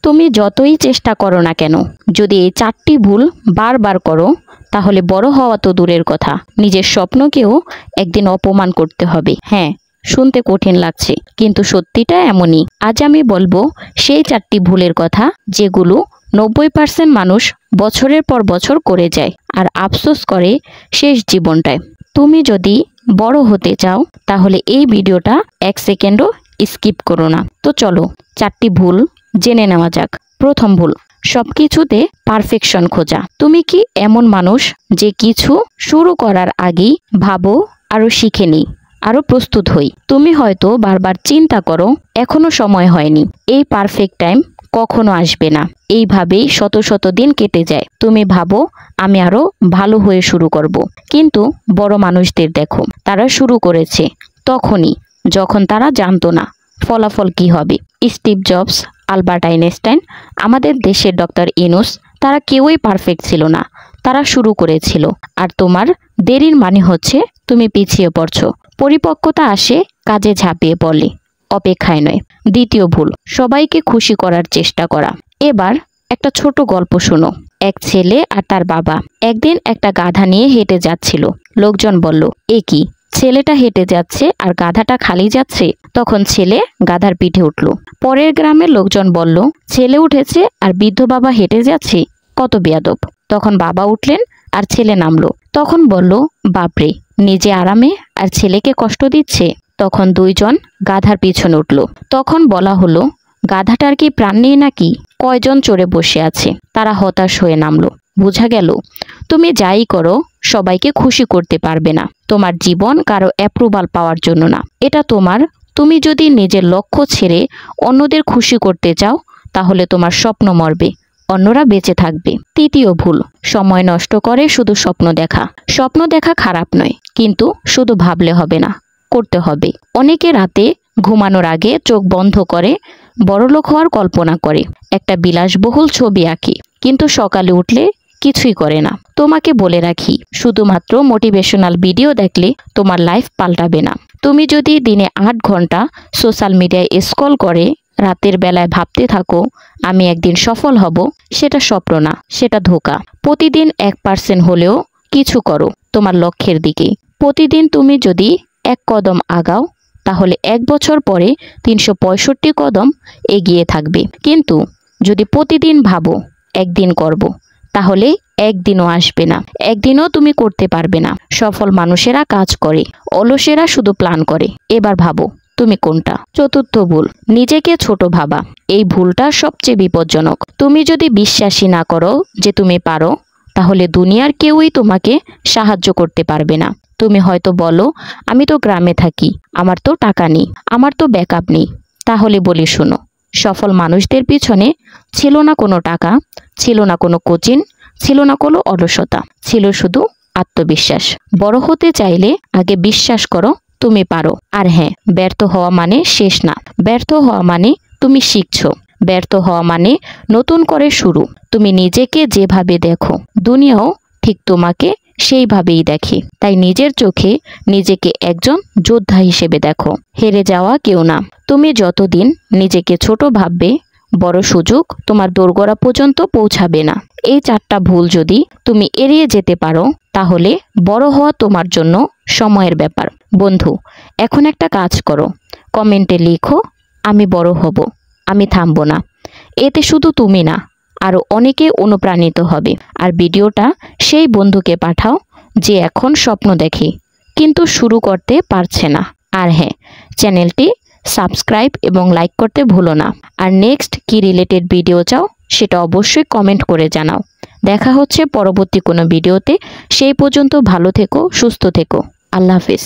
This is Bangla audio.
তুমি যতই চেষ্টা করো না কেন, যদি এই 4টি ভুল বারবার করো, তাহলে বড় হওয়া তো দূরের কথা, নিজের স্বপ্নকেও একদিন অপমান করতে হবে। হ্যাঁ, শুনতে কঠিন লাগছে, কিন্তু সত্যিটা এমনই। আজ আমি বলবো সেই 4টি ভুলের কথা, যেগুলো 90% মানুষ বছরের পর বছর করে যায় আর আফসোস করে শেষ জীবনটায়। তুমি যদি বড় হতে চাও, তাহলে এই ভিডিওটা 1 সেকেন্ডও স্কিপ করো না। তো চলো 4টি ভুল জেনে নেওয়া যাক। প্রথম ভুল, সবকিছুতে পারফেকশন খোঁজা। তুমি কি এমন মানুষ যে কিছু শুরু করার আগেই ভাবো আরো শিখে নিই, আরো প্রস্তুত হই? তুমি হয়তো বারবার চিন্তা করো এখনো সময় হয়নি, এই পারফেক্ট টাইম কখনো আসবে না। এইভাবেই শত শত দিন কেটে যায়। তুমি ভাবো আমি আরো ভালো হয়ে শুরু করব। কিন্তু বড় মানুষদের দেখো, তারা শুরু করেছে তখনই যখন তারা জানতো না ফলাফল কি হবে। স্টিভ জবস, আলবার্ট আইনস্টাইন, আমাদের দেশের ডক্টর ইউনূস, তারা কেউই পারফেক্ট ছিল না, তারা শুরু করেছিল। আর তোমার দেরির মানে হচ্ছে তুমি পিছিয়ে পড়ছো। পরিপক্কতা আসে কাজে ঝাঁপিয়ে পড়লে, অপেক্ষায় নয়। দ্বিতীয় ভুল, সবাইকে খুশি করার চেষ্টা করা। এবার একটা ছোট গল্প শোনো। এক ছেলে আর তার বাবা একদিন একটা গাধা নিয়ে হেঁটে যাচ্ছিল। লোকজন বলল, এ কি, ছেলেটা হেঁটে যাচ্ছে আর গাধাটা খালি যাচ্ছে? তখন ছেলে গাধার পিঠে উঠল। পরের গ্রামের লোকজন বলল, ছেলে উঠেছে আর বৃদ্ধ বাবা হেঁটে যাচ্ছে, কত বেয়াদব। তখন বাবা উঠলেন আর ছেলে নামলো। তখন বলল, বাপরে, নিজে আরামে আর ছেলেকে কষ্ট দিচ্ছে। তখন দুইজন গাধার পিছনে উঠল। তখন বলা হলো, গাধাটার কি প্রাণ নেই নাকি? কয়জন চড়ে বসে আছে? তারা হতাশ হয়ে নামলো। বোঝা গেল, তুমি যাই করো সবাইকে খুশি করতে পারবে না। তোমার জীবন কারো অ্যাপ্রুভাল পাওয়ার জন্য না, এটা তোমার। তুমি যদি নিজের লক্ষ্য ছেড়ে অন্যদের খুশি করতে চাও, তাহলে তোমার স্বপ্ন মরবে, অন্যরা বেঁচে থাকবে। তৃতীয় ভুল, সময় নষ্ট করে শুধু স্বপ্ন দেখা। স্বপ্ন দেখা খারাপ নয়, কিন্তু শুধু ভাবলে হবে না, করতে হবে। অনেকে রাতে ঘুমানোর আগে চোখ বন্ধ করে বড়লোক হওয়ার কল্পনা করে, একটা বিলাসবহুল ছবি আঁকে, কিন্তু সকালে উঠলে কিছুই করে না। তোমাকে বলে রাখি, শুধুমাত্র মোটিভেশনাল ভিডিও দেখলে তোমার লাইফ পাল্টাবে না। তুমি যদি দিনে 8 ঘন্টা সোশ্যাল মিডিয়ায় স্ক্রল করে রাতের বেলায় ভাবতে থাকো আমি একদিন সফল হব, সেটা স্বপ্ন না, সেটা ধোঁকা। প্রতিদিন 1% হলেও কিছু করো তোমার লক্ষ্যের দিকে। প্রতিদিন তুমি যদি 1 কদম আগাও, তাহলে 1 বছর পরে 365 কদম এগিয়ে থাকবে। কিন্তু যদি প্রতিদিন ভাবো একদিন করব, তাহলে একদিনও আসবে না, একদিনও তুমি করতে পারবে না। সফল মানুষেরা কাজ করে, অলসেরা শুধু প্ল্যান করে। এবার ভাবো তুমি কোনটা। চতুর্থ ভুল, নিজেকে ছোট ভাবা। এই ভুলটা সবচেয়ে বিপজ্জনক। তুমি যদি বিশ্বাসই না করো যে তুমি পারো, তাহলে দুনিয়ার কেউই তোমাকে সাহায্য করতে পারবে না। তুমি হয়তো বলো, আমি তো গ্রামে থাকি, আমার তো টাকা নেই, আমার তো ব্যাকআপ নেই। তাহলে বলি শোনো, সফল মানুষদের পিছনে ছিল না কোনো টাকা, ছিল না কোনো কোচিং, ছিল না কোনো অলসতা, ছিল শুধু আত্মবিশ্বাস। বড় হতে চাইলে আগে বিশ্বাস করো তুমি পারো। আর হ্যাঁ, ব্যর্থ হওয়া মানে শেষ না, ব্যর্থ হওয়া মানে তুমি শিখছো, ব্যর্থ হওয়া মানে নতুন করে শুরু। তুমি নিজেকে যেভাবে দেখো, দুনিয়াও ঠিক তোমাকে সেইভাবেই দেখে। তাই নিজের চোখে নিজেকে একজন যোদ্ধা হিসেবে দেখো, হেরে যাওয়া কেউ না। তুমি যতদিন নিজেকে ছোট ভাববে, বড় সুযোগ তোমার দোরগোড়া পর্যন্ত পৌঁছাবে না। এই 4টা ভুল যদি তুমি এড়িয়ে যেতে পারো, তাহলে বড় হওয়া তোমার জন্য সময়ের ব্যাপার। বন্ধু, এখন একটা কাজ করো, কমেন্টে লিখো, আমি বড় হব, আমি থামবো না। এতে শুধু তুমি না, আরও অনেকে অনুপ্রাণিত হবে। আর ভিডিওটা সেই বন্ধুকে পাঠাও যে এখন স্বপ্ন দেখে কিন্তু শুরু করতে পারছে না। আর হ্যাঁ, চ্যানেলটি সাবস্ক্রাইব এবং লাইক করতে ভুলো না। আর নেক্সট কি রিলেটেড ভিডিও চাও সেটা অবশ্যই কমেন্ট করে জানাও। দেখা হচ্ছে পরবর্তী কোনো ভিডিওতে। সেই পর্যন্ত ভালো থেকো, সুস্থ থেকো। আল্লাহ হাফেজ।